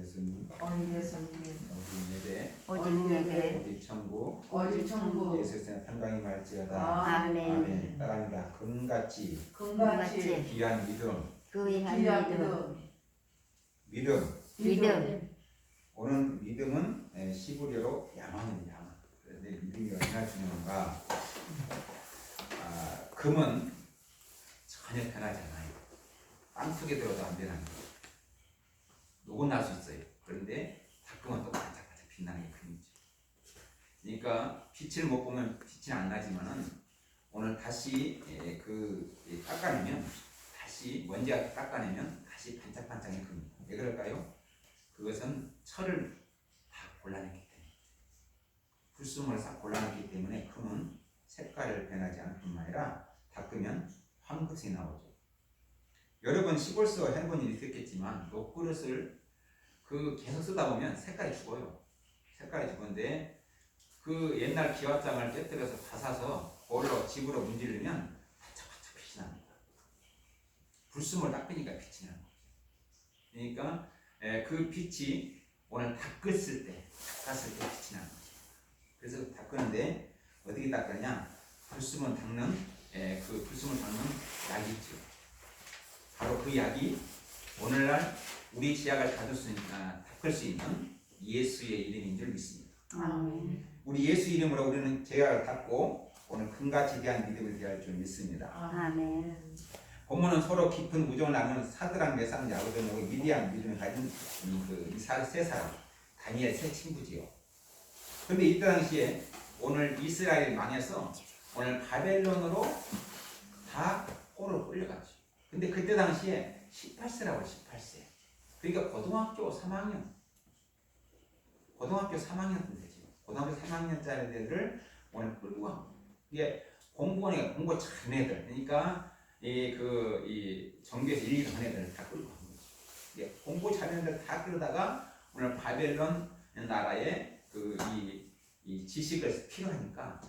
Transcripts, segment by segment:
예수님, 어린 예수님, 어린 예배, 어린 예배, 어린 천국, 어린 천국, 예수의 평강이 말지어다. 아멘. 아멘. 따라합니다. 금같이 금같이 귀한 믿음, 귀한 믿음, 오늘 믿음은 시부리어로 야망입니다. 야망. 그런데 믿음이 얼마나 중요한가? 금은 전혀 변하지 않아요. 땅속에 들어도 안 변하는 거예요. 녹은 날 수 있어요. 그런데 닦으면 또 반짝반짝 빛나는 게 금이죠. 그러니까 빛을 못 보면 빛이 안 나지만은 오늘 다시 닦아내면 다시 먼지가 닦아내면 다시 반짝반짝이 금입니다. 왜 그럴까요? 그것은 철을 다 골라냈기 때문에, 불순물을 싹 골라냈기 때문에 금은 색깔을 변하지 않을 뿐만 아니라 닦으면 황금색이 나오죠. 여러분 시골서 해본 일이 있었겠지만 녹그릇을 계속 쓰다 보면 색깔이 죽어요. 색깔이 죽은데 그 옛날 기와장을 깨뜨려서 다 사서 그걸로 집으로 문지르면 반짝반짝 빛이 납니다. 불순물 닦으니까 빛이 나는 거죠. 그러니까 그 빛이 오늘 닦았을 때 빛이 나는 거죠. 그래서 닦는데 어떻게 닦느냐? 불순물 닦는 약이 있죠. 바로 그 약이 오늘날 우리 지약을 닦을 수 있는 예수의 이름인 줄 믿습니다. 아멘. 우리 예수 이름으로 우리는 제약을 닫고 오늘 금같이 대한 믿음을 대할 줄 믿습니다. 아멘. 본문은 서로 깊은 우정을 나누는 사드락 메삭 야고보고 위대한 믿음을 가진 세 사람, 다니엘 세 친구지요. 그런데 이때 당시에 오늘 이스라엘 망해서 오늘 바벨론으로 다 꼴을 끌려갔죠. 근데 그때 당시에 18세라고 18세. 그러니까 고등학교 3학년 되지. 고등학교 3학년짜리들을 오늘 끌고 간 거예요. 이게 공부 잘하는 애들. 그러니까 정교에서 1, 2등 하는 애들을 다 끌고 간 거죠. 이게 공부 잘하는 애들 다 끌다가 오늘 바벨론 나라에 이 지식을 필요하니까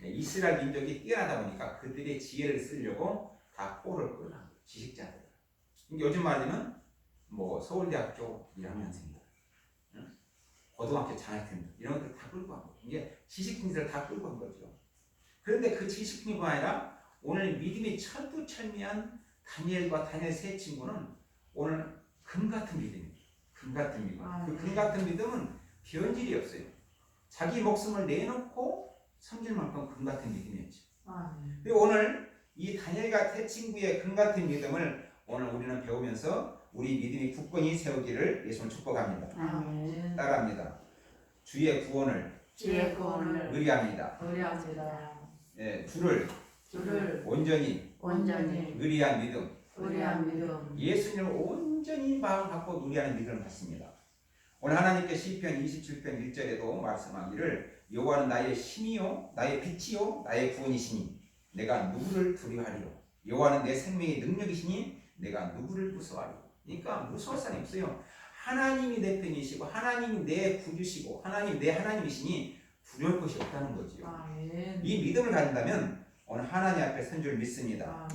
이스라엘 민족이 뛰어나다 보니까 그들의 지혜를 쓰려고 다 꼴을 끌어간 거예요. 지식자들. 요즘 말하면 서울대학교 1학년생들, 고등학교 장학생들 이런 것들 다 끌고 간 거예요. 이게 지식인들을 다 끌고 간 거죠. 그런데 그 지식인뿐만 아니라 오늘 믿음이 철두철미한 다니엘 세 친구는 오늘 금 같은 믿음입니다. 금 같은 믿음. 그 금 같은 믿음은 변질이 없어요. 자기 목숨을 내놓고 섬길 만큼 금 같은 믿음이었죠. 그리고 오늘 이 다니엘과 세 친구의 금 같은 믿음을 오늘 우리는 배우면서 우리 믿음이 굳건히 세우기를 예수님을 축복합니다. 아멘. 따라합니다. 주의 구원을 의리합니다. 주를 온전히 의리한 믿음. 예수님을 온전히 마음 갖고 의리하는 믿음을 갖습니다. 오늘 하나님께 시편 27편 1절에도 말씀하기를 여호와는 나의 힘이요 나의 빛이요 나의 구원이시니 내가 누구를 두려워하리요. 여호와는 내 생명의 능력이시니 내가 누구를 무서워하리요. 그러니까 무서울 사람이 없어요. 하나님이 내 편이시고 하나님이 내 구주시고 하나님 내 하나님이시니 두려울 것이 없다는 거지요. 이 믿음을 가진다면 오늘 하나님 앞에 선 줄 믿습니다.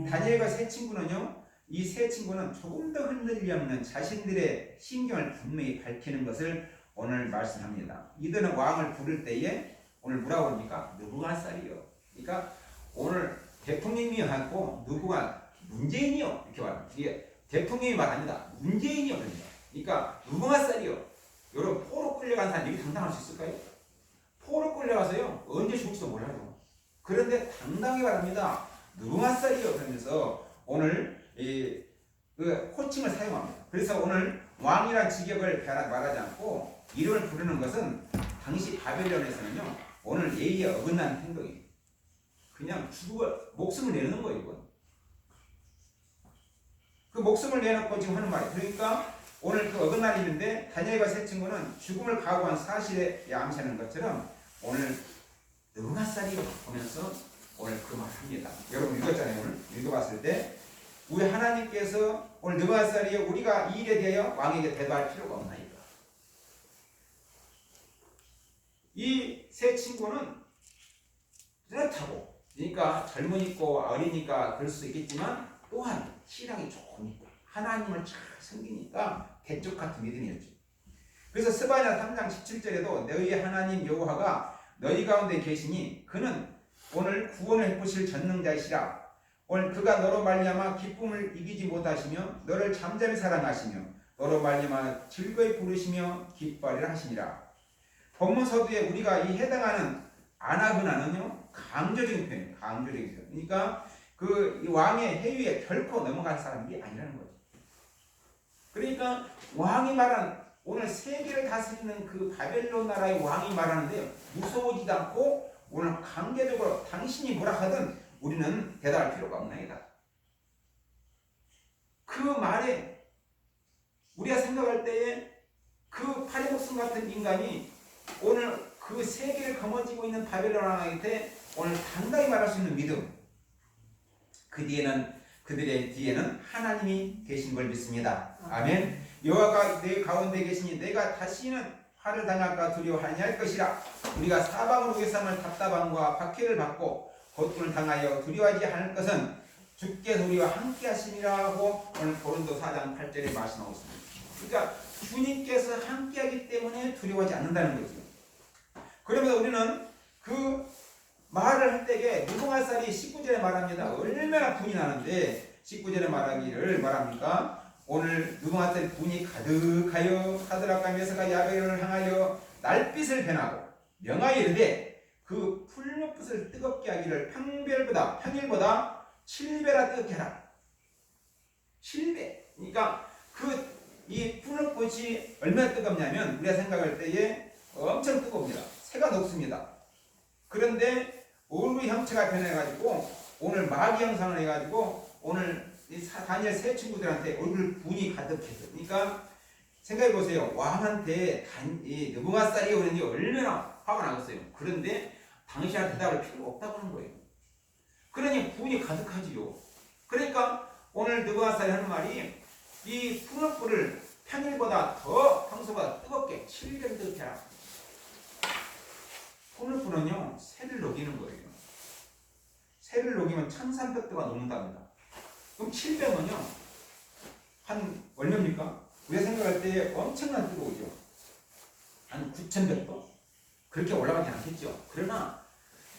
다니엘과 세 친구는요, 이 세 친구는 조금 더 흔들리 없는 자신들의 신경을 분명히 밝히는 것을 오늘 말씀합니다. 이들은 왕을 부를 때에 오늘 뭐라고 합니까? 느부갓살이요. 그러니까 오늘 대통령이 하고 누구가 문재인이요 이렇게 말합니다. 이게 대통령이 말합니다. 문재인이요 그럽니다. 그러니까 느부갓살이요. 여러분 포로 끌려간 사람이 당당할 수 있을까요? 포로 끌려가서요 언제 죽을지도 몰라요. 그런데 당당히 말합니다. 느부갓살이요 그러면서 오늘 그 호칭을 사용합니다. 그래서 오늘 왕이란 직역을 말하지 않고 이름을 부르는 것은 당시 바벨론에서는요 오늘 예의에 어긋나는 행동이에요. 그냥 목숨을 내는 거예요. 이건. 그 목숨을 내놓고 지금 하는 말이에요. 그러니까 오늘 그 어긋난 일인데 다니엘과 세 친구는 죽음을 각오한 사실에 암시하는 것처럼 오늘 느부갓살이요 보면서 오늘 그 말을 합니다. 여러분 읽었잖아요. 오늘 읽어봤을 때 우리 하나님께서 오늘 느부갓살이요 우리가 이 일에 대하여 왕에게 대답할 필요가 없나이까. 이 세 친구는 뚜렷하고 그러니까 젊으니까 어리니까 그럴 수 있겠지만 또한 신앙이 좋으니까 하나님을 잘 섬기니까 대쪽 같은 믿음이었죠. 그래서 스바냐 3장 17절에도 너희 하나님 여호와가 너희 가운데 계시니 그는 오늘 구원을 베푸실 전능자이시라. 오늘 그가 너로 말미암아 기쁨을 이기지 못하시며 너를 잠잠히 사랑하시며 너로 말미암아 즐거이 부르시며 기뻐하리라 하시니라. 본문 서두에 우리가 이 해당하는 아나그나는요 강조적인 표현이에요. 강조적인 표현. 그러니까 이 왕의 해위에 결코 넘어갈 사람이 아니라는 거죠. 그러니까 왕이 말하는 오늘 세계를 다스리는 그 바벨론 나라의 왕이 말하는데요 무서워지지 않고 오늘 강제적으로 당신이 뭐라 하든 우리는 대답할 필요가 없나이다. 그 말에 우리가 생각할 때에 그 파리목숨 같은 인간이 오늘 그 세계를 거머쥐고 있는 바벨론 왕에게 오늘 당당히 말할 수 있는 믿음, 그들의 뒤에는 하나님이 계신 걸 믿습니다. 아멘. 여호와가 내 가운데 계시니 내가 다시는 화를 당할까 두려워하지 할 것이라. 우리가 사방으로 외삼을 답답함과 박해를 받고 고통을 당하여 두려워하지 않을 것은 주께서 우리와 함께 하심이라고 오늘 고린도 4장 8절에 말씀하고 있습니다. 그러니까 주님께서 함께 하기 때문에 두려워하지 않는다는 거죠. 그러면서 우리는 그 말을 할 때에 느부갓네살이 19절에 말합니다. 얼마나 분이 나는데 19절에 말합니까? 오늘 느부갓네살이 분이 가득하여 사드락과 메삭과 야벨을 향하여 날빛을 변하고 명하여 이르되 그 풀무불을 뜨겁게 하기를 평일보다 7배나 뜨겁게 하라. 7배. 그러니까 이 풀무불이 얼마나 뜨겁냐면 우리가 생각할 때에 엄청 뜨겁습니다. 새가 녹습니다. 그런데 얼굴 형체가 변해가지고 오늘 마귀 형상을 해가지고 오늘 이 다니엘 세 친구들한테 얼굴 분이 가득해서 그러니까 생각해 보세요. 왕한테 느부갓네살이 오는지 얼마나 화가 나겠어요. 그런데 당신한테 대답할 필요가 없다고 하는 거예요. 그러니 분이 가득하지요. 그러니까 오늘 느부갓네살이 하는 말이 이 풀무불을 평일보다 더 평소보다 뜨겁게 7배 뜨겁게 하라. 풀무불은요 새를 녹이는 거예요. 새를 녹이면 1300도가 녹는답니다. 그럼 700은요 한 얼마입니까? 우리가 생각할 때 엄청난 뜨거우죠. 한 9100도? 그렇게 올라가지 않겠죠. 그러나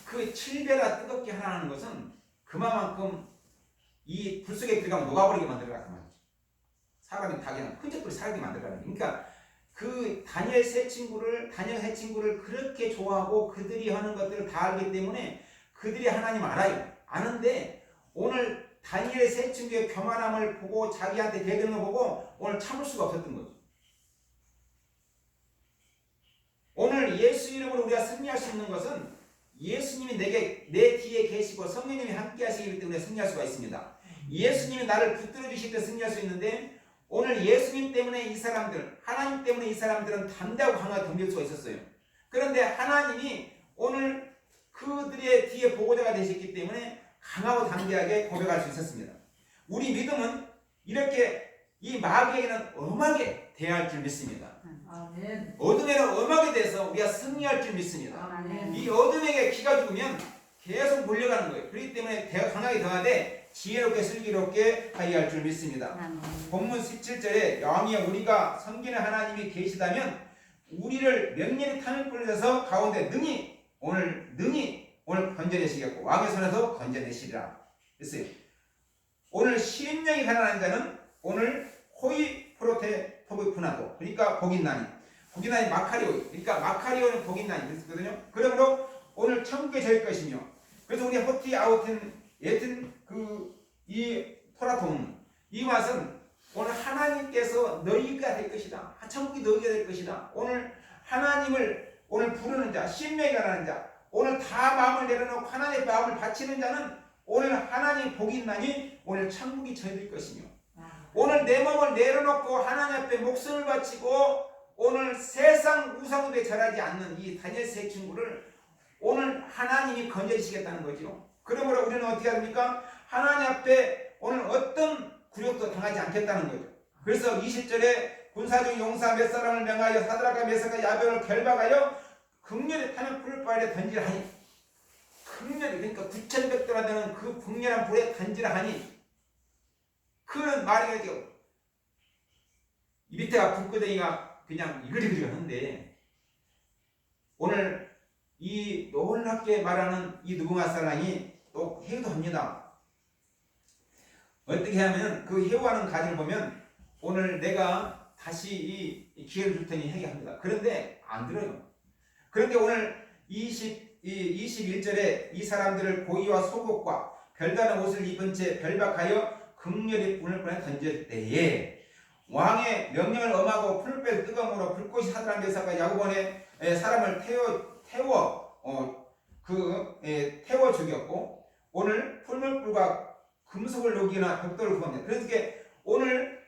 그 7배나 뜨겁게 하라는 것은 그만큼 이 불 속에 들어가면 녹아버리게 만들어라 그 말이죠. 사람이 닭이나 흔적들이 살게 만들어라. 그러니까 그 다니엘 세 친구를 그렇게 좋아하고 그들이 하는 것들을 다 알기 때문에 그들이 하나님 알아요. 아는데 오늘 다니엘 세 친구의 교만함을 보고 자기한테 대드는 걸 보고 오늘 참을 수가 없었던 거죠. 오늘 예수 이름으로 우리가 승리할 수 있는 것은 예수님이 내 뒤에 계시고 성령님이 함께 하시기 때문에 승리할 수가 있습니다. 예수님이 나를 붙들어 주실 때 승리할 수 있는데 오늘 예수님 때문에 이 사람들, 하나님 때문에 이 사람들은 담대하고 강하게 덤빌 수가 있었어요. 그런데 하나님이 오늘 그들의 뒤에 보호자가 되셨기 때문에 강하고 담대하게 고백할 수 있었습니다. 우리 믿음은 이렇게 이 마귀에게는 엄하게 대할 줄 믿습니다. 아멘. 어둠에는 엄하게 대해서 우리가 승리할 줄 믿습니다. 아멘. 이 어둠에게 기가 죽으면 계속 몰려가는 거예요. 그렇기 때문에 강하게 대하되 지혜롭게 슬기롭게 하여야 할 줄 믿습니다. 본문 17절에 왕이여 우리가 섬기는 하나님이 계시다면 우리를 명렬히 탄을 뿌려서 가운데 능히 오늘 건져내시겠고 왕의 손에서 건져내시리라 했어요. 오늘 시인령이 가난한 자는 오늘 호이 프로테 토브 푸나도 그러니까 복인난이 마카리오 그러니까 마카리오는 복인난이 그랬거든요. 그러므로 오늘 천국에 절 것이며 그래서 우리 호티 아우틴 예튼 이 토라통 이 맛은 오늘 하나님께서 너희가 될 것이다. 천국이 너희가 될 것이다. 오늘 하나님을 오늘 부르는 자, 신명이 가라는 자, 오늘 다 마음을 내려놓고 하나님의 마음을 바치는 자는 오늘 하나님 복이 있나니 오늘 천국이 저희들 것이며 오늘 내 몸을 내려놓고 하나님 앞에 목숨을 바치고 오늘 세상 우상에 절하지 않는 이 다니엘 세 친구를 오늘 하나님이 건져주시겠다는 거죠. 그러므로 우리는 어떻게 합니까? 하나님 앞에 오늘 어떤 굴욕도 당하지 않겠다는 거죠. 그래서 20절에 군사중 용사 몇 사람을 명하여 사드락과 메삭과 야벨을 결박하여 극렬히 타는 불바위에 던지라 하니 극렬히 그러니까 9,100도나 되는 그 극렬한 불에 던지라 하니 그런 말이 이 밑에가 불구덩이가 그냥 이글이글 하는데 오늘 이 놀랍게 말하는 이 느부갓네살이 또 회유도 합니다. 어떻게 하면 그 회유하는 과정을 보면 오늘 내가 다시 이 기회를 줄 테니 회개합니다. 그런데 안 들어요. 그런데 오늘 21절에 이 사람들을 고의와 속옷과 별다른 옷을 입은 채 별박하여 극렬히 불을 꺼내 던질 때에 왕의 명령을 엄하고 풀뺄 뜨거움으로 불꽃이 사드락 메삭과 야고본의 사람을 태워 죽였고 오늘 풀물불과 금속을 녹이나 벽돌을 구합니다. 그러니까 오늘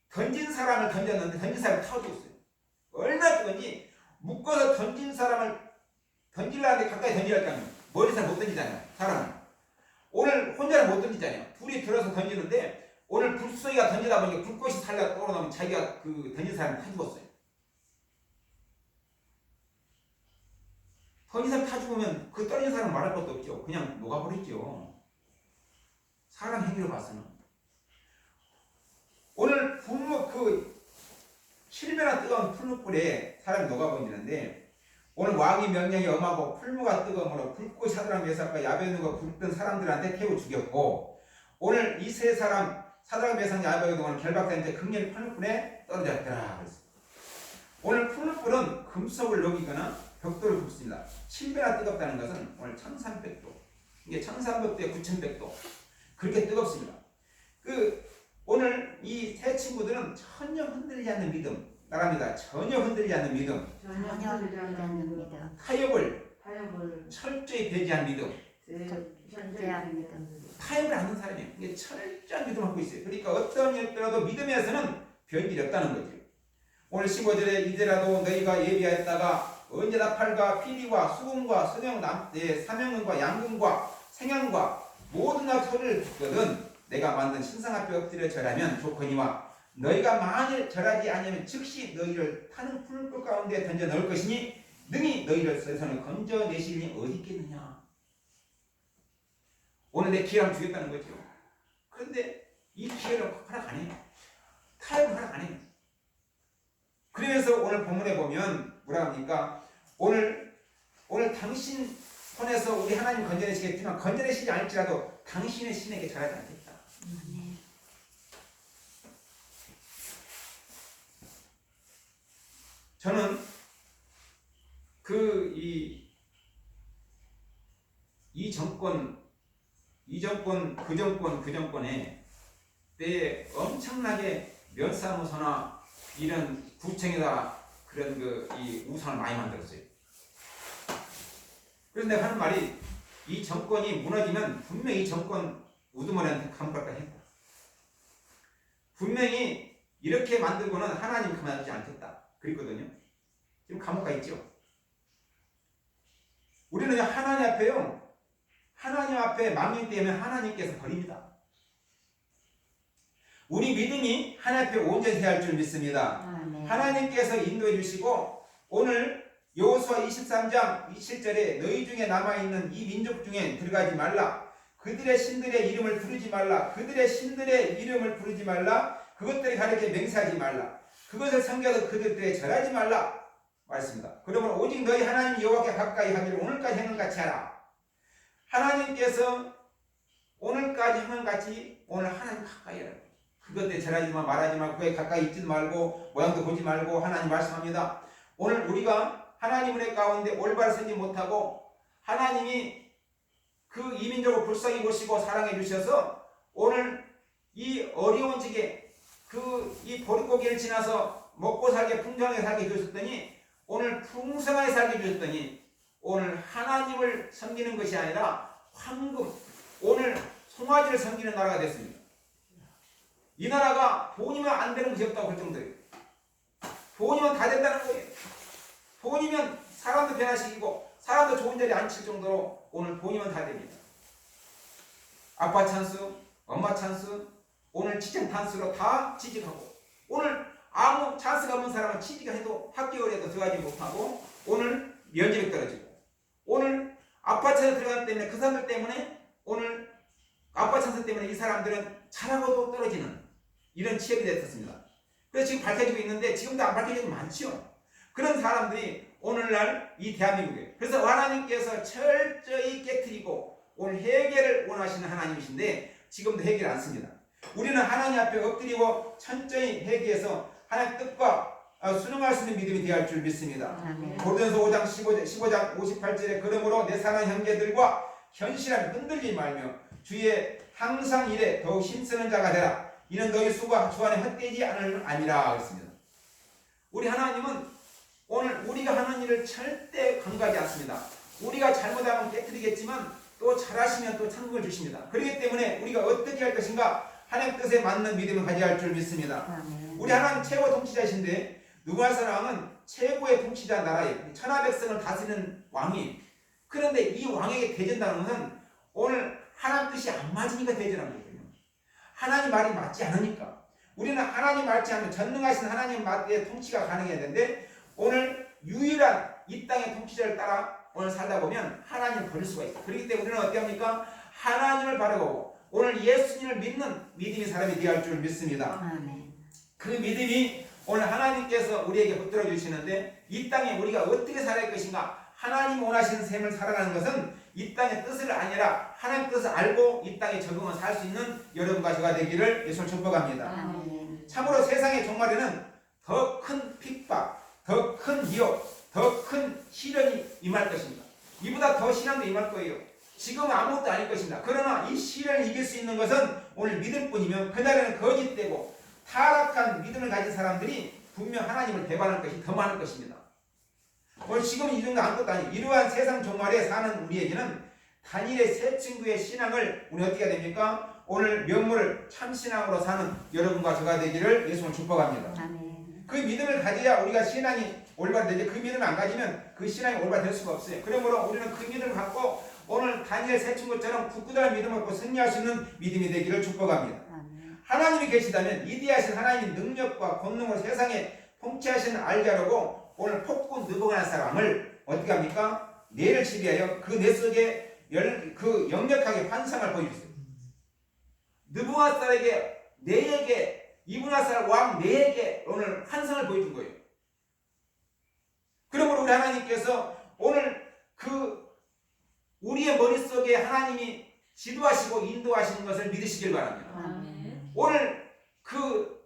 던진 사람을 던졌는데 던진 사람이 타워 죽었어요. 얼마나 뜨거운지 묶어서 던진 사람을 던지려는데 가까이 던지라고 하면 머리에서 못 던지잖아요. 사람은 오늘 혼자는 못 던지잖아요. 둘이 들어서 던지는데 오늘 불쏘이가 던지다 보니까 불꽃이 살려 떠오르면 자기가 그 던진 사람이 타 죽었어요. 던진 사람 타 죽으면 그 떨어진 사람 말할 것도 없죠. 그냥 녹아버리죠. 사람 행위를 봐서는 오늘 그 실베나 뜨거운 풀무불에 사람이 녹아버리는데 오늘 왕의 명령이 엄하고 풀무가 뜨거움으로 불꽃이 사드락 메삭과 야베노가 굶던 사람들한테 태워 죽였고 오늘 이 세 사람 사드락 메삭 야베노가 결박된 극렬히 풀무불에 떨어졌더라. 오늘 풀무불은 금속을 녹이거나 벽돌을 굽습니다. 7배나 뜨겁다는 것은 오늘 1300도 이게 1300도에 9100도 그렇게 뜨겁습니다. 오늘 이 세 친구들은 전혀 흔들리지 않는 믿음 나갑니다. 전혀 흔들리지 않는 믿음 전혀 흔들리지 않는 믿음. 타협을 타협을 철저히 배제한 믿음 절제한 믿음. 타협을 하는 사람이에요. 이게 철저한 믿음을 갖고 있어요. 그러니까 어떤 일더라도 믿음에서는 변질이 없다는 거죠. 오늘 15절에 이제라도 너희가 예비하였다가 언제나 팔과 피리와 수금과 사명금과 양금과 생양과 모든 소리를 듣거든 내가 만든 신상 앞에 엎드려 절하면 좋거니와 너희가 만일 절하지 아니하면 즉시 너희를 타는 풀불 가운데 던져 넣을 것이니 능히 너희를 세상을 건져내실 리 어디 있겠느냐. 오늘 내 기회를 주겠다는 거죠. 그런데 이 기회를 허락 안 해요. 타협을 허락 안 해요. 그래서 오늘 본문에 보면 뭐라 합니까? 오늘 당신 손에서 우리 하나님 건져내시겠지만 건져내시지 않을지라도 당신의 신에게 절하지 않겠다. 저는 이 정권에 때에 엄청나게 면사무소나 이런 구청에다 그런 이 우상을 많이 만들었어요. 그래서 내가 하는 말이 이 정권이 무너지면 분명히 이 정권 우두머리한테 감옥 갈까 했다. 분명히 이렇게 만들고는 하나님 그만두지 않겠다. 그랬거든요. 지금 감옥 가 있죠. 우리는 하나님 앞에 망령 때문에 하나님께서 버립니다. 우리 믿음이 하나님 앞에 온전히 해야 할 줄 믿습니다. 하나님께서 인도해 주시고 오늘 여호수아 23장 27절에 너희 중에 남아있는 이 민족 중에 들어가지 말라. 그들의 신들의 이름을 부르지 말라. 그들의 신들의 이름을 부르지 말라. 그것들이 가르쳐 맹세하지 말라. 그것을 섬겨서 그들에게 절하지 말라. 말씀입니다. 그러므로 오직 너희 하나님 여호와께 가까이 하기를 오늘까지 행한 같이 하라. 하나님께서 오늘까지 행한 같이 오늘 하나님 가까이 하라. 그것들에 절하지 말하지 말고 그에 가까이 있지도 말고 모양도 보지 말고 하나님 말씀합니다. 오늘 우리가 하나님 은혜 가운데 올바로 서지 못하고 하나님이 그 이민족을 불쌍히 보시고 사랑해 주셔서 오늘 이 어려운 지게 이 보릿고개를 지나서 먹고 살게 풍성하게 살게 주셨더니 오늘 풍성하게 살게 주셨더니 오늘 하나님을 섬기는 것이 아니라 황금 오늘 송아지를 섬기는 나라가 됐습니다. 이 나라가 돈이면 안 되는 것이 없다고 할 정도예요. 돈이면 다 된다는 거예요. 돈이면 사람도 변화시키고 사람도 좋은 자리에 앉힐 정도로 오늘 돈이면 다 됩니다. 아빠 찬스, 엄마 찬스, 오늘 취직 찬스로 다 취직하고 오늘 아무 찬스가 없는 사람은 취직을 해도 학교에도 들어가지 못하고 오늘 면접이 떨어지고 오늘 아빠 찬스 들어가기 때문에 그 사람들 때문에 오늘 아빠 찬스 때문에 이 사람들은 잘하고도 떨어지는 이런 취업이 됐었습니다. 그래서 지금 밝혀지고 있는데 지금도 안 밝혀지는 게 많죠. 그런 사람들이 오늘날 이 대한민국에, 그래서 하나님께서 철저히 깨트리고 오늘 해결을 원하시는 하나님이신데 지금도 해결 안 씁니다. 우리는 하나님 앞에 엎드리고 천천히 회개해서 하나님 뜻과 순응할 수 있는 믿음이 되어야 할 줄 믿습니다. 고린도전서 5장 15장 58절에 그러므로 내 사랑하는 형제들과 현실함 흔들리지 말며 주의 항상 일에 더욱 힘쓰는 자가 되라. 이는 너희 수고와 주 안에 헛되지 않을 아니라 그랬습니다. 우리 하나님은 오늘 우리가 하는 일을 절대 간과하지 않습니다. 우리가 잘못하면 깨뜨리겠지만 또 잘하시면 또 천국을 주십니다. 그렇기 때문에 우리가 어떻게 할 것인가 하나님 뜻에 맞는 믿음을 가져야 할 줄 믿습니다. 우리 하나님 최고 통치자이신데 누가사 왕은 최고의 통치자 나라에 천하백성을 다스리는 왕이, 그런데 이 왕에게 대전다는 것은 오늘 하나님 뜻이 안 맞으니까 대전한 거거든요. 하나님 말이 맞지 않으니까. 우리는 하나님 말지 않으면 전능하신 하나님 말에 통치가 가능해야 되는데 오늘 유일한 이 땅의 통치자를 따라 오늘 살다 보면 하나님을 버릴 수가 있어요. 그렇기 때문에 우리는 어떻게 합니까? 하나님을 바라보고 오늘 예수님을 믿는 믿음의 사람이 되어야 할 줄 믿습니다. 그 믿음이 오늘 하나님께서 우리에게 붙들어 주시는데 이 땅에 우리가 어떻게 살아야 할 것인가, 하나님 원하시는 삶을 살아가는 것은 이 땅의 뜻을 아니라 하나님 뜻을 알고 이 땅에 적응을 살 수 있는 여러분과 저가 되기를 예수를 축복합니다. 참으로 세상의 종말에는 더 큰 핍박, 더 큰 미혹, 더 큰 시련이 임할 것입니다. 이보다 더 시련도 임할 거예요. 지금 아무것도 아닐 것입니다. 그러나 이 시련을 이길 수 있는 것은 오늘 믿을 뿐이면 그날에는 거짓되고 타락한 믿음을 가진 사람들이 분명 하나님을 배반할 것이 더 많을 것입니다. 오늘 지금 이 정도 아무것도 아니에요. 이러한 세상 종말에 사는 우리에게는 단일의 세 친구의 신앙을 우리 어떻게 해야 됩니까? 오늘 명물을 참신앙으로 사는 여러분과 저가 되기를 예수님을 축복합니다. 그 믿음을 가져야 우리가 신앙이 올바르 되지, 그 믿음을 안 가지면 그 신앙이 올바르 될 수가 없어요. 그러므로 우리는 그 믿음을 갖고 오늘 다니엘 세 친구처럼 굳건한 믿음을 갖고 승리할 수 있는 믿음이 되기를 축복합니다. 하나님이 계시다면 이디하신 하나님의 능력과 권능으로 세상에 통치하시는 알게 하려고 오늘 폭군 느부갓네살 왕을 어떻게 합니까? 뇌를 지배하여 그 뇌 속에 그 역력하게 환상을 보여주세요. 느부갓네살에게 뇌에게 이브나살 왕 뇌에게 오늘 환상을 보여준 거예요. 그러므로 우리 하나님께서 오늘 그 우리의 머릿속에 하나님이 지도하시고 인도하시는 것을 믿으시길 바랍니다. 오늘 그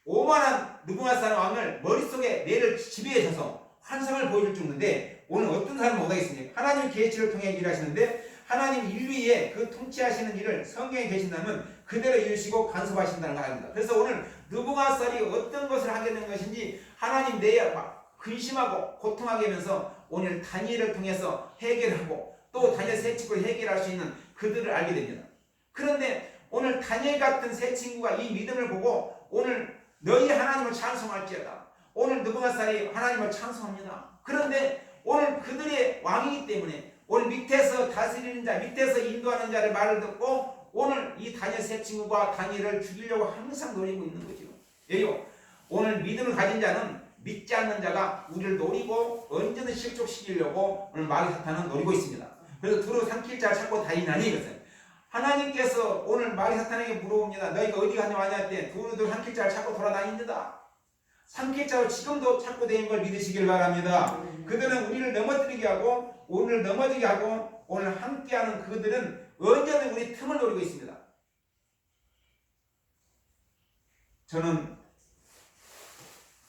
오만한 느부갓네살 왕을 머릿속에 뇌를 지배해줘서 환상을 보여줄 줄인데 오늘 어떤 사람은 못하겠습니까? 하나님의 계시를 통해 일하시는데 하나님 인류에 그 통치하시는 일을 성경에 계신다면 그대로 이루시고 간섭하신다는 걸 압니다. 그래서 오늘 느부갓네살이 어떤 것을 하게 된 것인지 하나님 내에 근심하고 고통하게 하면서 오늘 다니엘을 통해서 해결하고 또 다니엘 세 친구를 해결할 수 있는 그들을 알게 됩니다. 그런데 오늘 다니엘 같은 세 친구가 이 믿음을 보고 오늘 너희 하나님을 찬송할지어다. 오늘 느부갓네살이 하나님을 찬송합니다. 그런데 오늘 그들의 왕이기 때문에 오늘 밑에서 다스리는 자, 밑에서 인도하는 자를 말을 듣고 오늘 이 다니엘 세 친구가 다니엘을 죽이려고 항상 노리고 있는 거죠. 왜요? 오늘 믿음을 가진 자는 믿지 않는 자가 우리를 노리고 언제든 실족시키려고 오늘 마귀 사탄은 노리고 있습니다. 그래서 두루 삼킬 자를 찾고 다니나니 이것은 하나님께서 오늘 마귀 사탄에게 물어봅니다. 너희가 어디 가냐 할 때 두루 삼킬 자를 찾고 돌아다닙니다. 삼킬 자로 지금도 찾고 다니는 걸 믿으시길 바랍니다. 그들은 우리를 넘어뜨리게 하고 오늘 넘어지게 하고 오늘 함께하는 그들은 언제든 우리 틈을 노리고 있습니다. 저는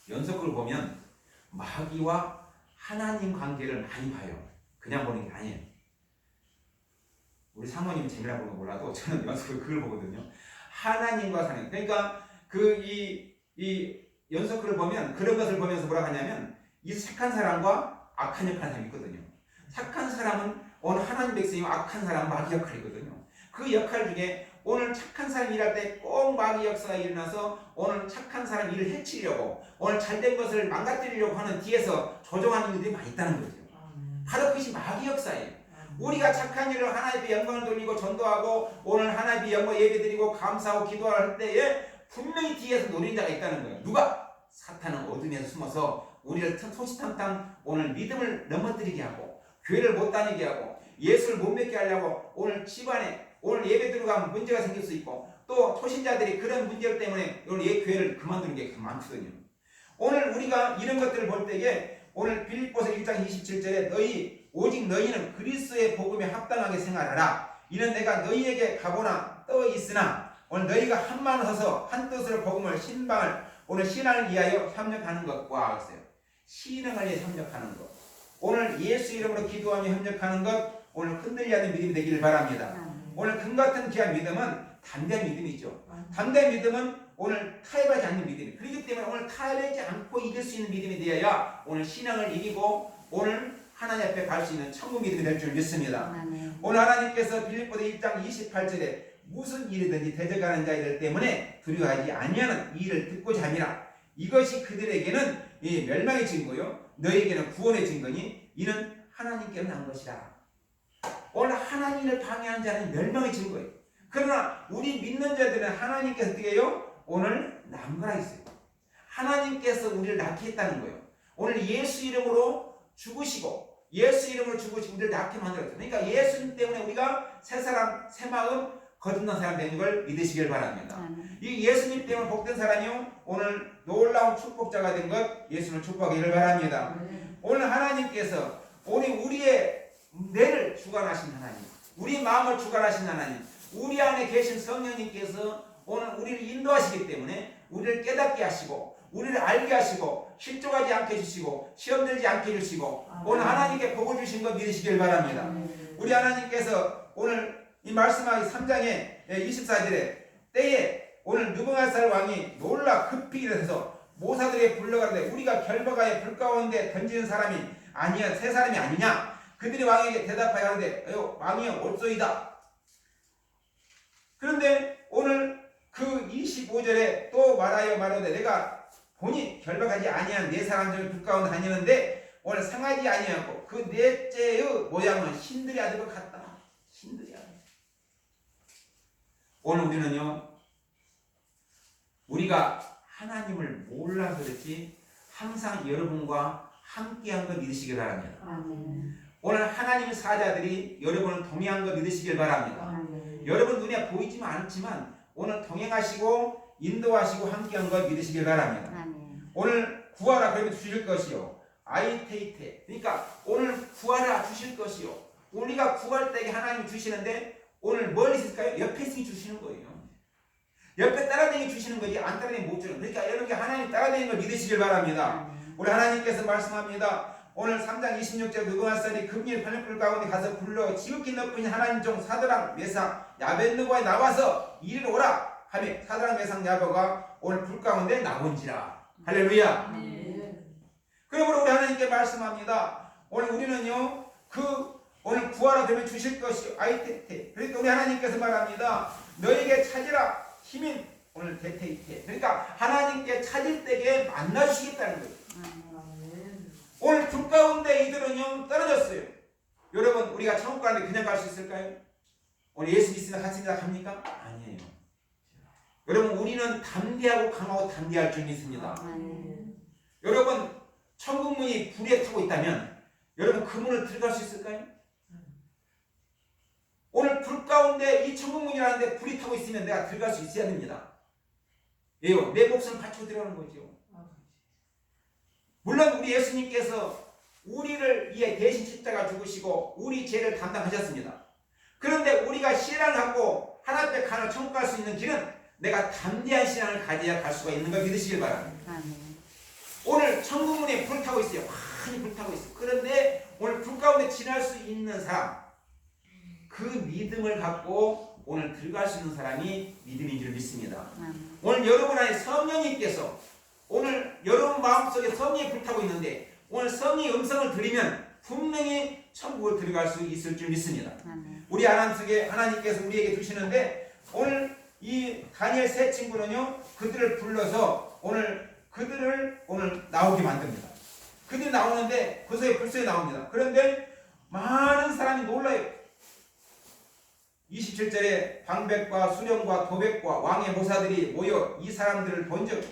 연속을 보면 마귀와 하나님 관계를 많이 봐요. 그냥 보는 게 아니에요. 우리 사모님이 재미나고 보는 거 몰라도 저는 연속을 그걸 보거든요. 하나님과 사는, 그러니까 이 연속을 보면 그런 것을 보면서 뭐라 하냐면 이 착한 사람과 악한 역할을 사람이 있거든요. 착한 사람은 오늘 하나님 백성이고 악한 사람은 마귀 역할이거든요. 그 역할 중에 오늘 착한 사람이 일할 때 꼭 마귀 역사가 일어나서 오늘 착한 사람 일을 해치려고 오늘 잘된 것을 망가뜨리려고 하는 뒤에서 조종하는 일들이 많이 있다는 거죠. 바로 그것이 마귀 역사예요. 우리가 착한 일을 하나님의 영광을 돌리고 전도하고 오늘 하나님의 영광 예배드리고 감사하고 기도할 때에 분명히 뒤에서 노리는 자가 있다는 거예요. 누가? 사탄은 어둠에서 숨어서 우리를 토시탐탐 오늘 믿음을 넘어뜨리게 하고 교회를 못 다니게 하고 예수를 못 믿게 하려고 오늘 집안에 오늘 예배 들어가면 문제가 생길 수 있고 또 초신자들이 그런 문제 때문에 오늘 예 교회를 그만두는 게 많거든요. 오늘 우리가 이런 것들을 볼 때에 오늘 빌립보서 1장 27절에 오직 너희는 그리스도의 복음에 합당하게 생활하라. 이는 내가 너희에게 가보나 떠 있으나 오늘 너희가 한 마음 서서 한 뜻으로 복음을 신방을 오늘 신앙을 위하여 협력하는 것과 했어요. 신앙을 위해 협력하는 것. 오늘 예수 이름으로 기도하며 협력하는 것. 오늘 흔들리지 않는 믿음이 되기를 바랍니다. 오늘 금 같은 귀한 믿음은 담대한 믿음이죠. 담대한 믿음은 오늘 타협하지 않는 믿음이. 그렇기 때문에 오늘 타협하지 않고 이길 수 있는 믿음이 되어야 오늘 신앙을 이기고 오늘 하나님 앞에 갈 수 있는 천국 믿음이 될 줄 믿습니다. 오늘 하나님께서 빌립보서 1장 28절에 무슨 일이든지 대적하는 자들 때문에 두려워하지 아니하는 이 일을 듣고자 함이라. 이것이 그들에게는 멸망의 증거요 너희에게는 구원의 증거니 이는 하나님께 난 것이라. 오늘 하나님을 방해한 자는 멸망의 증거예요. 그러나 우리 믿는 자들은 하나님께서 어떻게 해요? 오늘 남거라 했어요. 하나님께서 우리를 낳게 했다는 거예요. 오늘 예수 이름으로 죽으시고 예수 이름으로 죽으시고 우리를 낳게 만들었어요. 그러니까 예수님 때문에 우리가 새 사람, 새 마음, 거듭난 사람 되는 걸 믿으시길 바랍니다. 이 예수님 때문에 복된 사람이요 오늘 놀라운 축복자가 된 것 예수님을 축복하기를 바랍니다. 오늘 하나님께서 오늘 우리의 뇌를 주관하신 하나님, 우리 마음을 주관하신 하나님, 우리 안에 계신 성령님께서 오늘 우리를 인도하시기 때문에 우리를 깨닫게 하시고 우리를 알게 하시고 실족하지 않게 해주시고 시험 들지 않게 해주시고 오늘 하나님께 복을 주신 것 믿으시길 바랍니다. 우리 하나님께서 오늘 이 말씀하기 3장에 24절에 때에 오늘 느부갓네살 왕이 놀라 급히 일어서서 모사들에게 불러가는데 우리가 결박하여 불 가운데 던지는 사람이 아니야 세 사람이 아니냐. 그들이 왕에게 대답하여 하는데 왕이여 옳소이다. 그런데 오늘 그 25절에 또 말하되 내가 본이 결박하지 아니한 네 사람 중에 불 가운데 다니는데 오늘 상하지 아니하고 그 넷째의 모양은 신들의 아들과 같다. 신들의 아들. 오늘 우리는요 우리가 하나님을 몰라서 그렇지 항상 여러분과 함께한 걸 믿으시길 바랍니다. 오늘 하나님의 사자들이 여러분을 동행한 걸 믿으시길 바랍니다. 여러분 눈에 보이지만 않지만 오늘 동행하시고 인도하시고 함께한 걸 믿으시길 바랍니다. 오늘 구하라 그러면 주실 것이요 아이테이테 그러니까 오늘 구하라 주실 것이요 우리가 구할 때 하나님이 주시는데 오늘 뭘 있을까요? 옆에 있으니 주시는 거예요. 옆에 따라다니 주시는 거지 안 따라다니 못 주는. 그러니까 여러분이 하나님 따라다니는 걸 믿으시길 바랍니다. 우리 하나님께서 말씀합니다. 오늘 3장 26절 느부갓네살이 금일 반딧불 가운데 가서 불러 지극히 높은 하나님 종 사드락 메삭 야벳느고에 나와서 이리로 오라 하며 사드락 메삭 야벳가 오늘 불 가운데 나온지라. 할렐루야. 그러므로 우리 하나님께 말씀합니다. 오늘 우리는요 오늘 구하라 그러면 주실 것이 아이테테. 그러니까 우리 하나님께서 말합니다. 너에게 찾으라 힘인 오늘 테테이테. 그러니까 하나님께 찾을 때에 만나주시겠다는 거예요. 오늘 불 가운데 이들은요 떨어졌어요. 여러분 우리가 천국 가는데 그냥 갈 수 있을까요? 오늘 예수 믿으면 같이 갑니까? 아니에요. 여러분 우리는 담대하고 강하고 담대할 줄 믿습니다. 여러분 천국 문이 불에 타고 있다면 여러분 그 문을 들어갈 수 있을까요? 오늘 불 가운데 이 천국 문이라는데 불이 타고 있으면 내가 들어갈 수 있어야 됩니다. 예요 내 목숨을 바치고 들어가는 거죠. 물론 우리 예수님께서 우리를 위해 대신 십자가 죽으시고 우리 죄를 담당하셨습니다. 그런데 우리가 신앙을 갖고 하나님 앞에 가는 천국 갈 수 있는 길은 내가 담대한 신앙을 가져야 갈 수가 있는 걸 믿으시길 바랍니다. 오늘 천국 문에 불 타고 있어요. 많이 불 타고 있어요. 그런데 오늘 불 가운데 지날 수 있는 사람 그 믿음을 갖고 오늘 들어갈 수 있는 사람이 믿음인 줄 믿습니다. 오늘 여러분 안에 성령님께서 오늘 여러분 마음속에 성령이 불타고 있는데 오늘 성령의 음성을 들으면 분명히 천국을 들어갈 수 있을 줄 믿습니다. 우리 하나님께서 우리에게 주시는데 오늘 이 다니엘 세 친구는요 그들을 불러서 그들을 나오게 만듭니다. 그들이 나오는데 그소에 불소에 나옵니다. 그런데 많은 사람이 놀라요. 27절에 방백과 수령과 도백과 왕의 모사들이 모여 이 사람들을 본즉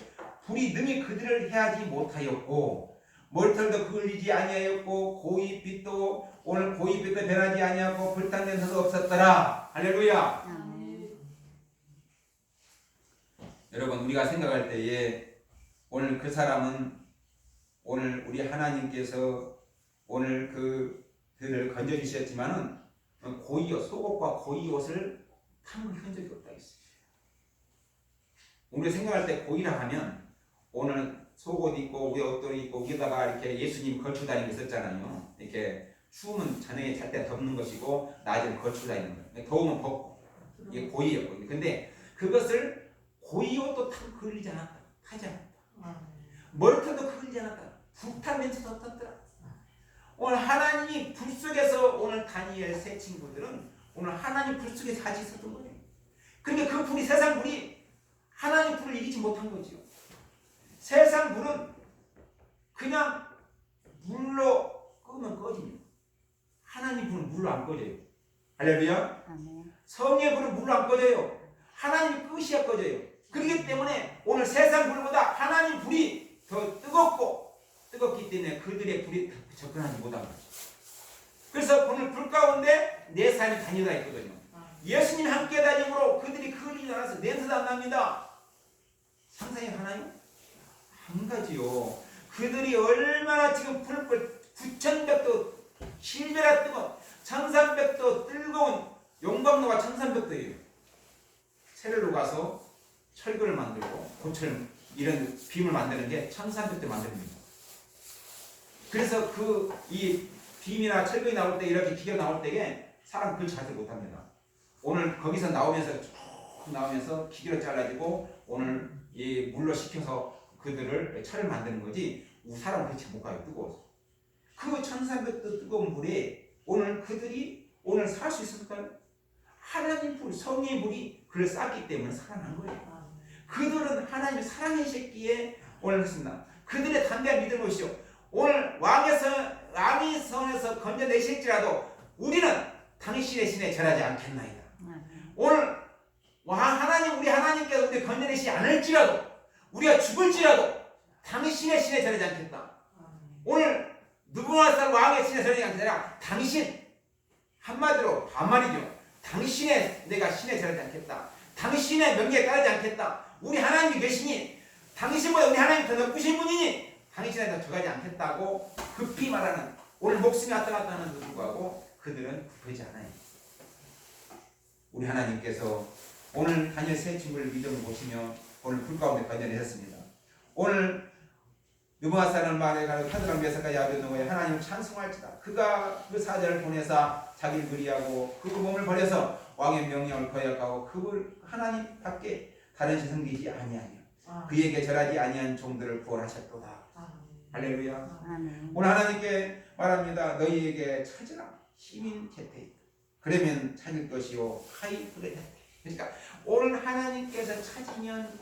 불이 능히 그들을 해하지 못하였고 머리털도 그을리지 아니하였고 고깃빛도 오늘 고깃빛도 변하지 아니하고 불탄 냄새도 없었더라. 할렐루야. 여러분 우리가 생각할 때에 오늘 그 사람은 오늘 우리 하나님께서 오늘 그들을 건져주셨지만은 고이옷, 속옷과 고이옷을 탐을 흔적이 없다 했어요. 우리가 생각할 때 고이라 하면 오늘 속옷 입고 위에 옷도 입고 위에다가 이렇게 예수님 걸치고 다니는 게 있었잖아요. 이렇게 추우면 저녁에 잘 때 덮는 것이고 낮에는 걸치고 다니는 거예요. 더우면 벗고 이게 고이였거든요. 근데 그것을 고이옷도 탐 그리지 않았다. 하지 않았다. 머리털도 그리지 않았다. 불탄 멘트도 없었더라. 오늘 하나님이 불 속에서 오늘 다니엘 세 친구들은 오늘 하나님 불 속에 같이 있었던 거예요. 그러니까 그 불이 세상 불이 하나님 불을 이기지 못한 거죠. 세상 불은 그냥 물로 끄면 꺼집니다. 하나님 불은 물로 안 꺼져요. 할렐루야. 아멘. 성의 불은 물로 안 꺼져요. 하나님 끄셔야 꺼져요. 그렇기 때문에 오늘 세상 불보다 하나님 불이 더 뜨겁기 때문에 그들의 불이 접근하지 못한 거죠. 그래서 오늘 불 가운데 네 사람이 다니다 있거든요. 예수님 함께 다니므로 그들이 그리지 않아서 냄새도 안 납니다. 상상이 가나요? 한 가지요. 그들이 얼마나 지금 불 9,000벽도 실베라 뜨거운 1,300도 뜨거운 용광로가 1,300도예요. 세례로 가서 철근을 만들고 고철 이런 빔을 만드는 게 1,300도 만듭니다. 그래서 이 빔이나 철근이 나올 때 이렇게 기계가 나올 때에 사람 그걸 자세 못합니다. 오늘 거기서 나오면서 쭉 나오면서 기계로 잘라지고 오늘 이 물로 식혀서 그들을 철을 만드는 거지 사람은 그렇지 못 가요. 뜨거워서. 그 1,300도 뜨거운 불에 오늘 그들이 오늘 살 수 있을까요? 하나님 불, 성의 불이 그를 쌌기 때문에 살아난 거예요. 그들은 하나님의 사랑의 새끼에 오늘 했습니다. 그들의 담대한 믿음 것이요. 오늘 왕의 성에서 건져내실지라도 우리는 당신의 신에 절하지 않겠나이다. 오늘 우리 하나님께서 우리 건져내시지 않을지라도 우리가 죽을지라도 당신의 신에 절하지 않겠다. 오늘 느부갓네살 왕의 신에 절하지 않겠다. 당신 한마디로 반말이죠. 당신의 내가 신에 절하지 않겠다. 당신의 명예에 따르지 않겠다. 우리 하나님이 계시니 당신보다 우리 하나님이 더 높으신 분이니 당신에 더 들어가지 않겠다고 급히 말하는 오늘 목숨이 왔다 갔다 하는데도 불구하고 그들은 급하지 않아요. 우리 하나님께서 오늘 다니엘 세 친구를 믿음을 보시며 오늘 불 가운데 건져내셨습니다. 오늘 느부갓네살은 말에 가로 타드랑 메사카 야베노에 하나님을 찬송할지다. 그가 그 사자를 보내사 자기를 그리하고 그 몸을 버려서 왕의 명령을 거역하고 그 하나님 밖에 다른 신 섬기지 아니하며 그에게 절하지 아니한 종들을 구원하셨도다. 할렐루야. 아멘. 오늘 하나님께 말합니다. 너희에게 찾으라. 힘인 곁에 있다. 그러면 찾을 것이요 하이 그래. 그러니까 오늘 하나님께서 찾으면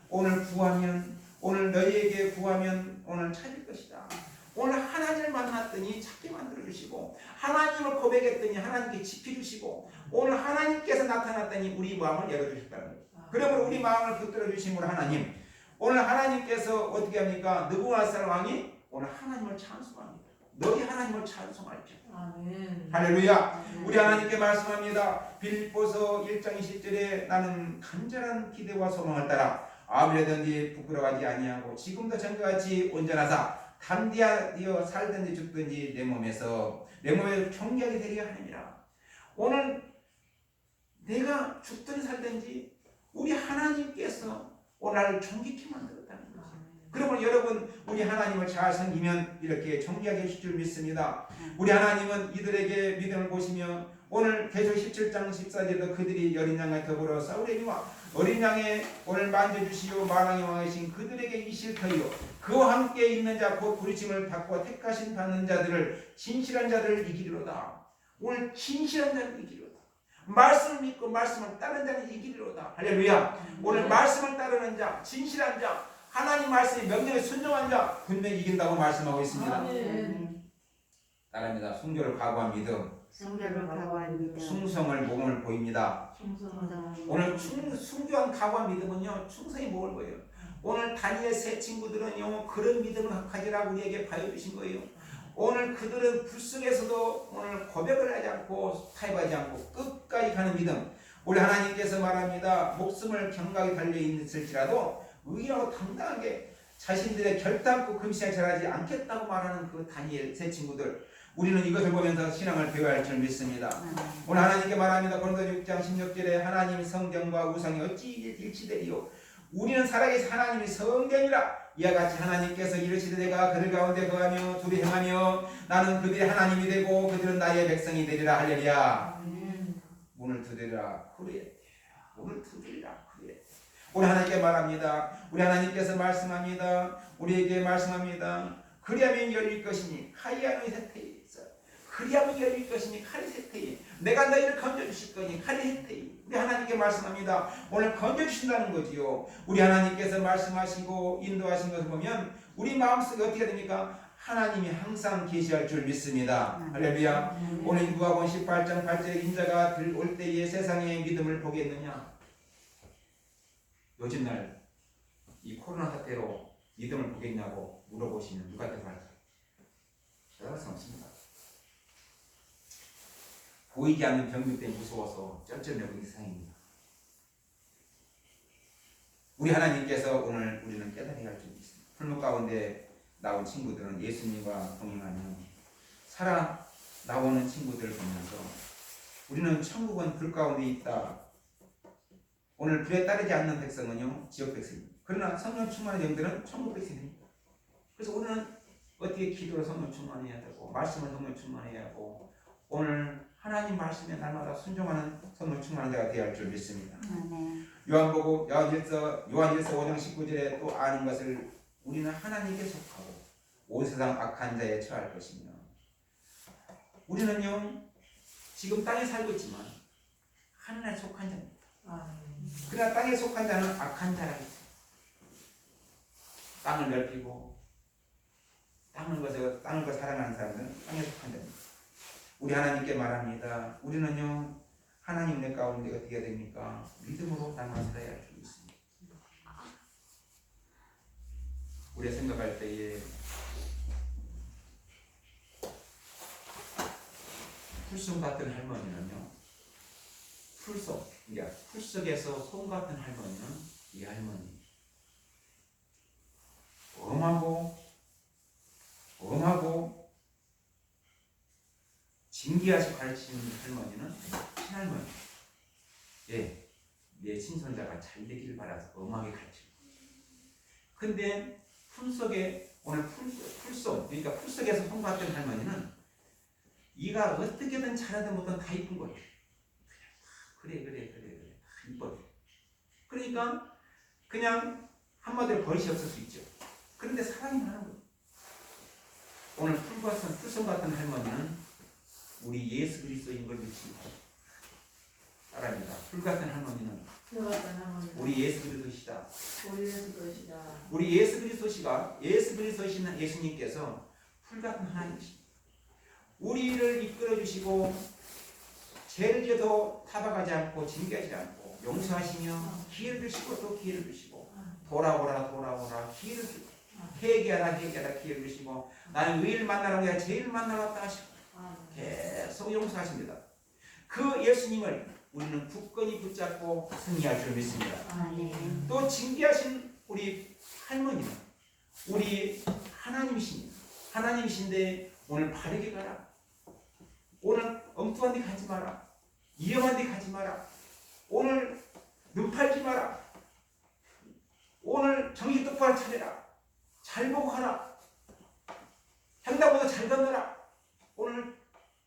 오늘 구하면 오늘 너희에게 구하면 오늘 찾을 것이다. 오늘 하나님을 만났더니 찾게 만들어주시고 하나님을 고백했더니 하나님께 지켜주시고 오늘 하나님께서 나타났더니 우리 마음을 열어주셨다는 거예요. 그러므로 우리 마음을 붙들어 주심으로 하나님 오늘 하나님께서 어떻게 합니까? 느부갓네살 왕이 오늘 하나님을 찬송합니다. 너희 하나님을 찬송할지어다. 아멘. 할렐루야. 우리 하나님께 말씀합니다. 빌립보서 1장 20절에 나는 간절한 기대와 소망을 따라 아무래든지 부끄러워하지 아니하고 지금도 전같이 온전하사 담대하여 살든지 죽든지 내 몸에 경계하게 되려 하느니라. 오늘 내가 죽든지 살든지 우리 하나님께서 오늘 나를 존귀케 만들었다는 거죠. 그러면 여러분 우리 하나님을 잘 섬기면 이렇게 존귀하게 해줄 줄 믿습니다. 우리 하나님은 이들에게 믿음을 보시며 오늘 계속 17장 14절에도 그들이 어린 양과 더불어 싸우려니와 어린 양의 오늘 만져주시오 만왕의 왕이신 그들에게 이실 터이요 그와 함께 있는 자 곧 부르심을 받고 택하신 받는 자들을 진실한 자들을 이기리로다. 오늘 진실한 자를 이기리로다. 말씀을 믿고 말씀을 따르는 자는 이기리로다. 할렐루야. 오늘 말씀을 따르는 자 진실한 자 하나님 말씀에 명령에 순종한 자 분명히 이긴다고 말씀하고 있습니다. 아멘. 따라합니다. 순교를 각오한 믿음 성결을 각오한 믿음. 충성을 몸을 보입니다. 충성. 오늘 순교한 각오한 믿음은요 충성이 먹을 거예요. 오늘 다니엘 세 친구들은요 그런 믿음을 가지라고 우리에게 보여주신 거예요. 오늘 그들은 불 속에서도 오늘 고백을 하지 않고 타협하지 않고 끝까지 가는 믿음. 우리 하나님께서 말합니다. 목숨을 경각에 달려있을지라도 의라고 당당하게 자신들의 결단코 금시에 절하지 않겠다고 말하는 그 다니엘 세 친구들, 우리는 이것을 보면서 신앙을 배워야 할 줄 믿습니다. 오늘 하나님께 말합니다. 고린도 6장 16절에 하나님 성경과 우상이 어찌 일치되리요. 우리는 살아계신 하나님이 성경이라. 이와 같이 하나님께서 이르시되 내가 그들 가운데 거하며 둘이 행하며 나는 그들의 하나님이 되고 그들은 나의 백성이 되리라 하려니와. 문을 두드리라 그래. 문을 두드리라 그래. 우리 하나님께 말합니다. 우리 하나님께서 말씀합니다. 우리에게 말씀합니다. 그리하면 열릴 것이니 카이아노의 세태에 있어. 그리하면 열릴 것이니 칼이 세태에. 내가 너희를 건져주실 거니 칼이 세태에. 우리 하나님께 말씀합니다. 오늘 건져주신다는 거지요. 우리 하나님께서 말씀하시고 인도하신 것을 보면 우리 마음속에 어떻게 됩니까? 하나님이 항상 계시할 줄 믿습니다. 할렐루야. 오늘 누가복음 18장 8절에 인자가 올 때에 세상의 믿음을 보겠느냐. 요즘 날 이 코로나 사태로 믿음을 보겠냐고 물어보시면 누가 대답할까요? 대답할 수 없습니다. 보이지 않는 병들 때문에 무서워서 쩔쩔매고 세상입니다. 우리 하나님께서 오늘 우리는 깨달아야 할 줄이 있습니다. 풀무 가운데 나온 친구들은 예수님과 동행하는 살아 나오는 친구들을 보면서 우리는 천국은 불 가운데 있다. 오늘 불에 따르지 않는 백성은요 지역 백성입니다. 그러나 성령 충만한 영들은 천국 백성입니다. 그래서 우리는 어떻게 기도로 성령 충만해야 되고 말씀을 성령 충만해야 하고 오늘 하나님 말씀에 날마다 순종하는 성령 충만한 자가 되어야 할 줄 믿습니다. 요한복음 요한일서 5장 19절에 또 아는 것을 우리는 하나님께 속하고 온 세상 악한 자에 처할 것이며. 우리는요 지금 땅에 살고 있지만 하늘에 속한 자입니다. 그러나 땅에 속한 자는 악한 자라 했어요. 땅을 넓히고 땅을 사랑하는 사람들은 땅에 속한 자입니다. 우리 하나님께 말합니다. 우리는요 하나님 내 가운데 어떻게 해야 됩니까? 믿음으로 날마다 살아야 할 줄 있습니다. 우리가 생각할 때에 풀숲 같은 할머니는요 풀 속에서 솜 같은 할머니는 이 할머니 엄하고 진기하시고 가르치는 할머니는 친할머니. 예, 내 친손자가 잘 되기를 바라서 엄하게 가르치고. 근데 풀 속에 오늘 풀속 그러니까 풀 속에서 솜 같은 할머니는 이가 어떻게든 잘하든 못하든 다 이쁜 거예요. 그래 다 이뻐요. 그러니까 그냥 한마디로 버릇이 없을 수 있죠. 그런데 사랑이 많은 거예요. 오늘 풀솜 같은 할머니는 우리 예수 그리스도인 걸 믿습니다. 따라합니다. 풀 같은 할머니는 우리 예수 그리스도시다. 우리 예수 그리스도시는 예수님께서 풀 같은 하나님이십니다. 우리를 이끌어 주시고 죄를 지어도 타박하지 않고 징계하지 않고 용서하시며 기회를 주시고 또 기회를 주시고 돌아오라 기회를 주고 회개하라 기회를 주시고 나는 의를 만나라고 해야 죄를 만나러 왔다 하시고 계속 용서하십니다. 그 예수님을 우리는 굳건히 붙잡고 승리할 줄 믿습니다. 또 징계하신 우리 할머니는 우리 하나님이신데 오늘 바르게 가라. 오늘 엉뚱한 데 가지 마라. 위험한 데 가지 마라. 오늘 눈 팔지 마라. 오늘 정신 똑바로 차려라. 잘 보고 가라. 횡단보도 잘 건너라. 오늘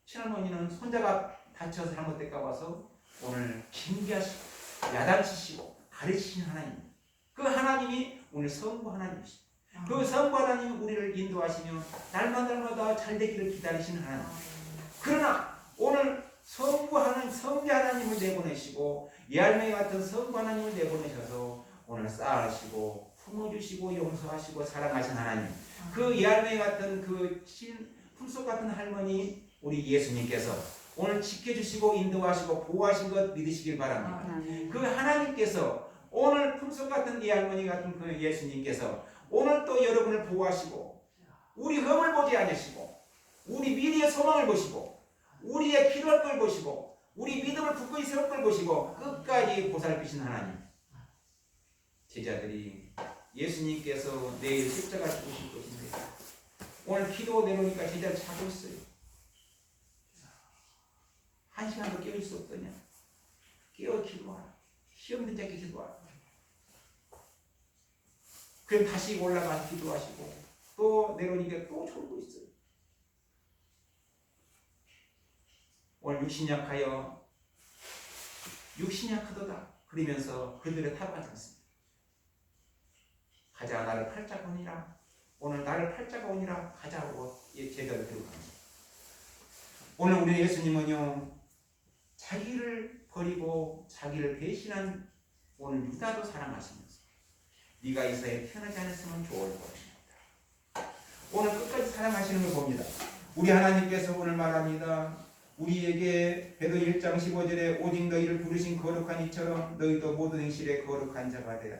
친할머니는 손자가 다쳐서 잘못될까 봐서 오늘 징계하시고 야단치시고 가르치시는 하나님. 그 하나님이 오늘 성부 하나님이십니다. 그 성부 하나님이 우리를 인도하시며 날마다 잘 되기를 기다리시는 하나님. 그러나 오늘 성부 하나님, 성자 하나님을 내보내시고 예알매 같은 성부 하나님을 내보내셔서 오늘 쌓으시고 품어주시고 용서하시고 사랑하신 하나님. 그 예알매 같은 그 풀속 같은 할머니 우리 예수님께서 오늘 지켜주시고 인도하시고 보호하신 것 믿으시길 바랍니다. 그 하나님께서 오늘 풀속 같은 이 할머니 같은 그 예수님께서 오늘 또 여러분을 보호하시고 우리 흠을 보지 않으시고 우리 미래의 소망을 보시고 우리의 필요할 걸 보시고 우리 믿음을 굳건히 세울 보시고 끝까지 보살피신 하나님. 제자들이 예수님께서 내일 십자가 죽으실 것인데 오늘 기도 내놓으니까 제자들 자고 있어요. 한 시간도 깨울 수 없더냐? 깨어 기도하라. 시험된 자께 기도하라. 그럼 다시 올라가서 기도하시고 또 내려오니까 또 졸고 있어요. 오늘 육신이 약하여 육신이 약하도다 그러면서 그들의 타박하지 않습니다. 가자 나를 팔자가 오니라. 오늘 나를 팔자가 오니라 가자고 제자를 데리고 갑니다. 오늘 우리 예수님은요 자기를 버리고 자기를 배신한 오늘 유다도 사랑하시면서 네가 이스라엘에 태어나지 않았으면 좋을 것입니다. 오늘 끝까지 사랑하시는 걸 봅니다. 우리 하나님께서 오늘 말합니다. 우리에게 베드로 1장 15절에 오직 너희를 부르신 거룩한 이처럼 너희도 모든 행실에 거룩한 자가 되라.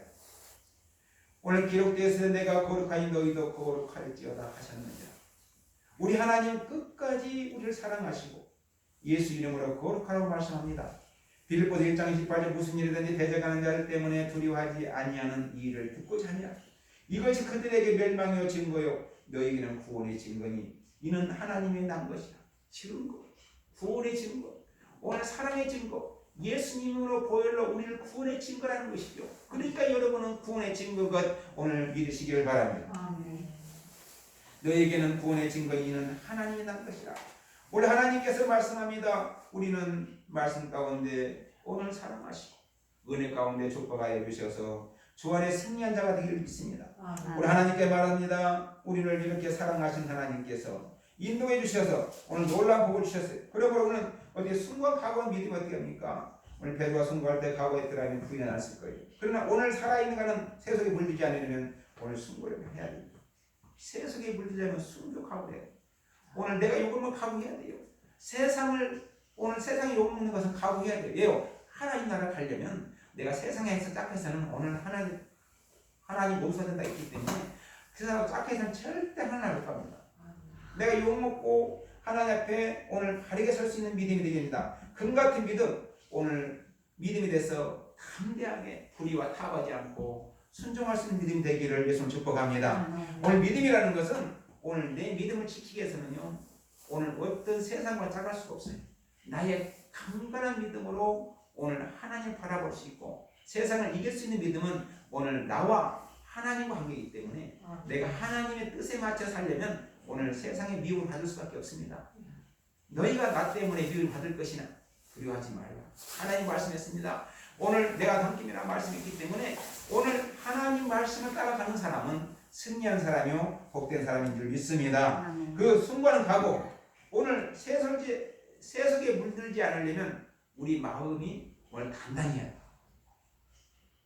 오늘 기록되어서 내가 거룩하니 너희도 거룩할지어다 하셨느니라. 우리 하나님 끝까지 우리를 사랑하시고 예수 이름으로 거룩하라고 말씀합니다. 빌립보서 1장 28절 무슨 일이든지 대적하는 자들 때문에 두려워하지 아니하는 이 일을 듣고자 하니라. 이것이 그들에게 멸망의 증거요 너희에게는 구원의 증거니 이는 하나님의 난 것이라. 증거, 구원의 증거, 오늘 사랑의 증거, 예수님으로 보혈로 우리를 구원의 증거라는 것이죠. 그러니까 여러분은 구원의 증거가 오늘 믿으시기를 바랍니다. 아멘. 너에게는 구원의 증거이는 하나님이 난 것이라. 오늘 하나님께서 말씀합니다. 우리는 말씀 가운데 오늘 사랑하시고 은혜 가운데 축복하여 주셔서 주 안에 승리한 자가 되기를 믿습니다. 아멘. 우리 하나님께 말합니다. 우리를 이렇게 사랑하신 하나님께서 인도해 주셔서 오늘 놀라운 복을 주셨어요. 그러므로 우리는 어떻게 순간 각오한 믿음이 어떻게 합니까? 오늘 베드로가 순교할 때 각오했더라면 부인은 안 했을 거예요. 그러나 오늘 살아있는 가는 세속에 물들지 않으려면 오늘 순교를 해야 돼요. 세속에 물들려면 순교 각오해야 돼요. 오늘 내가 욕먹는 각오해야 돼요. 오늘 세상에 욕먹는 것은 각오해야 돼요. 왜요? 하나님 나라 가려면 내가 세상에서 짝해서는 오늘 하나님 용서된다 있기 때문에 그 사람 짝해서는 절대 하나님 못 갑니다. 내가 욕먹고 하나님 앞에 오늘 바르게 설 수 있는 믿음이 되겠습니다. 금같은 믿음, 오늘 믿음이 돼서 담대하게 불의와 타협하지 않고 순종할 수 있는 믿음이 되기를 예수님 축복합니다. 오늘 믿음이라는 것은 오늘 내 믿음을 지키기 위해서는요 오늘 어떤 세상과 작을 수가 없어요. 나의 강건한 믿음으로 오늘 하나님을 바라볼 수 있고 세상을 이길 수 있는 믿음은 오늘 나와 하나님과 관계이기 때문에 내가 하나님의 뜻에 맞춰 살려면 오늘 세상의 미움을 받을 수밖에 없습니다. 너희가 나 때문에 미움을 받을 것이나 두려워하지 말라. 하나님 말씀했습니다. 오늘 내가 담김이라는 말씀이 있기 때문에 오늘 하나님 말씀을 따라가는 사람은 승리한 사람이요 복된 사람인 줄 믿습니다. 그 순간은 가고 오늘 세속에 물들지 않으려면 우리 마음이 오늘 단단히 해야 돼요.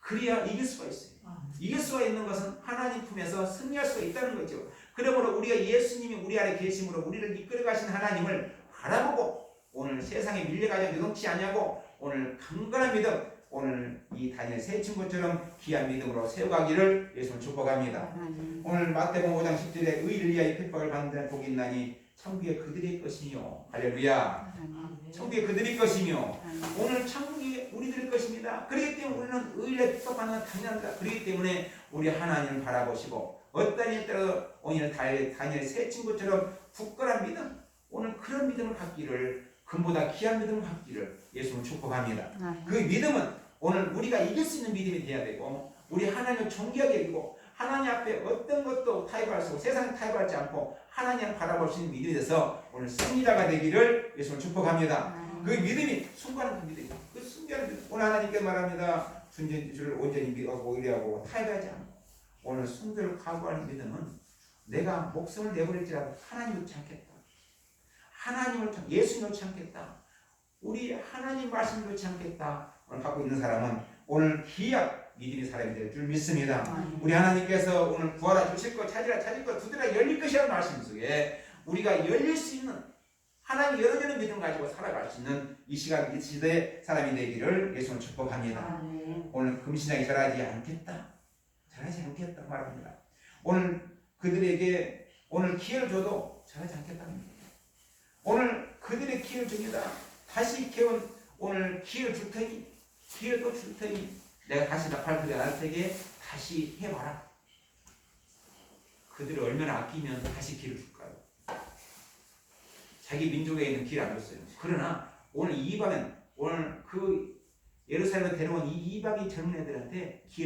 그래야 이길 수가 있어요. 이길 수가 있는 것은 하나님 품에서 승리할 수가 있다는 거죠. 그러므로 우리가 예수님이 우리 안에 계심으로 우리를 이끌어 가신 하나님을 바라보고 오늘 세상에 밀려가지 요동치 아니하고 오늘 강건한 믿음, 오늘 이 다니엘 세 친구처럼 귀한 믿음으로 세워가기를 예수님 축복합니다. 오늘 마태복음 5장 10절에 의인리하의 핍박을 받는 자는 복이 있나니 천국에 그들의 것이며 할렐루야. 천국에 그들의 것이며 오늘 천국이 우리들의 것입니다. 그렇기 때문에 우리는 의인의 핍박받는 건 당연합니다. 그렇기 때문에 우리 하나님을 바라보시고 어떤 일에 따라 오늘 다니엘 세 친구처럼 굳건한 믿음, 오늘 그런 믿음을 갖기를 금보다 귀한 믿음을 갖기를 예수님 축복합니다. 그 믿음은 오늘 우리가 이길 수 있는 믿음이 되어야 되고 우리 하나님을 존귀하게 여기고 하나님 앞에 어떤 것도 타협할 수 없고 세상 타협하지 않고 하나님을 바라볼 수 있는 믿음이 돼서 오늘 승리자가 되기를 예수님 축복합니다. 그 믿음이 순간은 그 믿음이에요. 그 순간은 믿음. 오늘 하나님께 말합니다. 주를 온전히 믿고 의뢰하고 타협하지 않고 오늘 순교를 각오하는 믿음은 내가 목숨을 내버릴지라도 하나님 놓지 않겠다. 예수 놓지 않겠다. 우리 하나님 말씀 놓지 않겠다. 오늘 갖고 있는 사람은 오늘 귀한 믿음의 사람이 될 줄 믿습니다. 우리 하나님께서 오늘 구하라 주실 것, 찾으라 찾을 것, 두드라 열릴 것이라는 말씀 속에 우리가 열릴 수 있는 하나님 열어주는 믿음 가지고 살아갈 수 있는 이 시간 이 시대의 사람이 되기를 예수님 축복합니다. 오늘 금신하게 절하지 않겠다. 절하지 않겠다 말합니다. 오늘 그들에게 오늘 기회를 줘도 절하지 않겠다는 겁니다. 오늘 그들의 기회를 줍니다. 다시 깨운 오늘 기회를 줄 테니 기회를 또 줄 테니 내가 다시 발표되지 않을 테게 다시 해봐라. 그들을 얼마나 아끼면 다시 기회를 줄까요? 자기 민족에 있는 기회를 안 줬어요. 그러나 오늘 이 밤엔 오늘 그 예루살렘에 데려온 이 이방인 젊은 애들한테 기회를